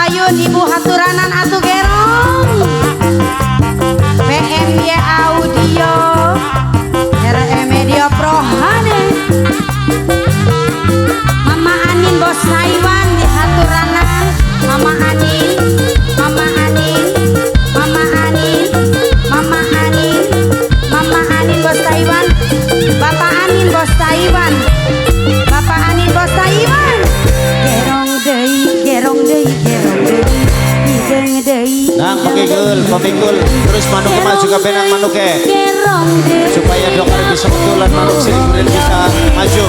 payun ibu haturanan atuh gerong PMY Audio RE Media Prohane Mama Anin Bos Taiwan di haturanan Mama Anin Mama Anin Mama Anin Mama Anin Mama Anin Bos Taiwan Bapak Anin Bos Taiwan Bapak Anin Bos Taiwan gerong deui gerong deui gerong deui hideng deui nang pemikul terus manuk maju ke benang manuk supaya dokter bisa betulan manuk sirikurin bisa maju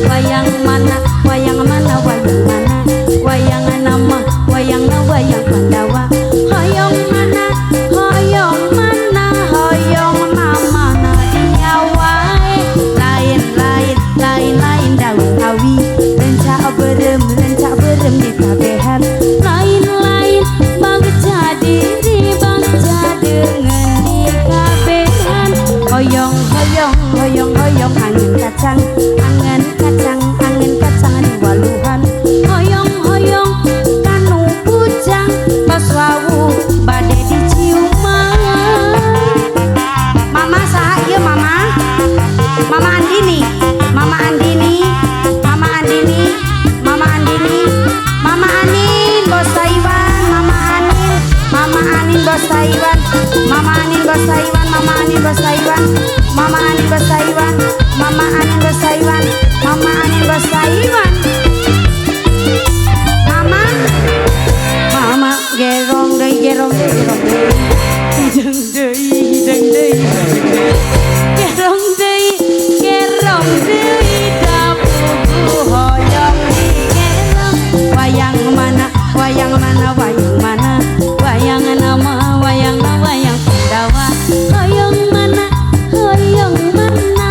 wayang mana wayang mana wayang mana wayang nama wayang na wayang Pandawa hoyong mana hoyong mana hoyong mama na nyawae lain lain lain lain daun awi lencak berem di kabehan lain lain bangsa diri bangsa dengan di kabehan hoyong hoyong hoyong hoyong angin kacang di waluhan hoyong hoyong kanu bujang pas wawu bade diciuman mama saha ieu mama mama Andini mama Andini mama Andini mama Andini mama Anin Bos Taiwan mama Anin mama Anin Bos Taiwan mama Anin Bos Taiwan mama Anin Bos Taiwan mama Anin Bos Taiwan mama Anin Bos Taiwan mama Anin Bos Taiwan mama mama gerong deui gerong deui gerong deui hideng deui hideng deui gerong deui gerong deui dapuku hoyong di gerong wayang mana wayang mana wayang mana wayang nama wayang na wayang Pandawa hoyong mana hoyong mana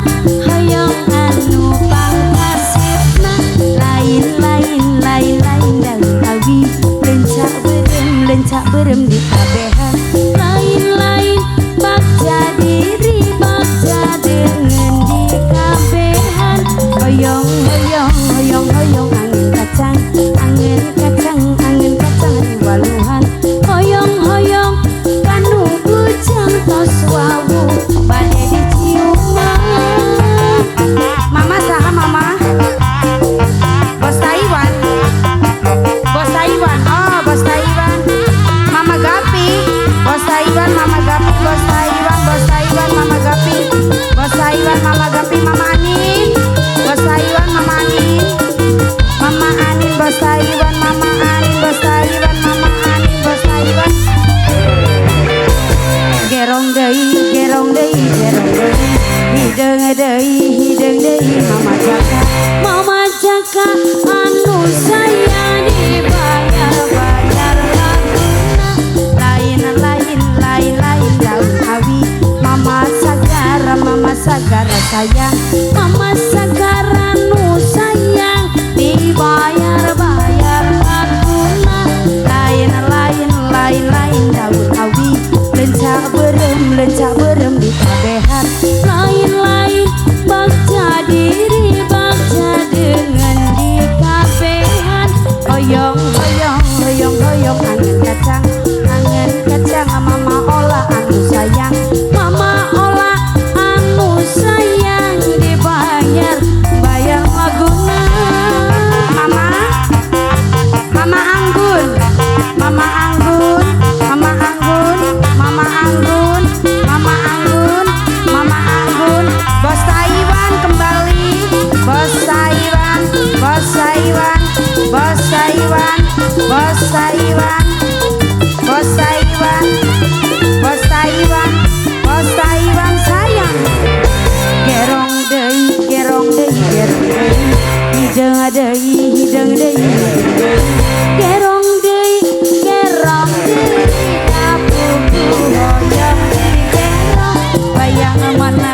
hoyong anu pangkasipna lain lain lain lain daun awi lencak berem di kabehan lain lain bagja diri bagja dengan di kabehan hoyong hoyong hoyong hoyong angin kacang di waluhan hoyong hoyong kanu bujang tos wawu bade diciuman mama saha mama Bos Taiwan Bos Taiwan oh Bos Taiwan mama Gapi Bos Taiwan mama Gapi Bos Taiwan Bos Taiwan mama Gapi Bos Taiwan mama Gapi mama Anin Bos Taiwan mama Anin mama Anin Bos Taiwan mama Anin Bos Taiwan mama Anin Bos Taiwan gerong deui gerong deui gerong deui hideng deui mama Jaka anu saya dibayar bayar laguna lain lain lain lain daun awi mama sagara sayang mama sagara nu sayang dibayar bayar laguna lain lain lain lain daun awi lencak berem di kabehan lain lain bagja diri bagja dengan di kabehan hoyong hoyong hoyong hoyong angin kacang mama olah anu sayang mama olah anu sayang dibayar bayar laguna mama mama anggun mama anggun mama anggun mama anggun mama anggun mama anggun Bos Taiwan kembali Bos Taiwan Bos Taiwan Bos Taiwan Bos Taiwan Bos Taiwan Bos Taiwan Bos Taiwan sayang gerong deui gerong deui gerong deui hideng deui gerong deui gerong deui dapuku hoyong di gerong wayang mana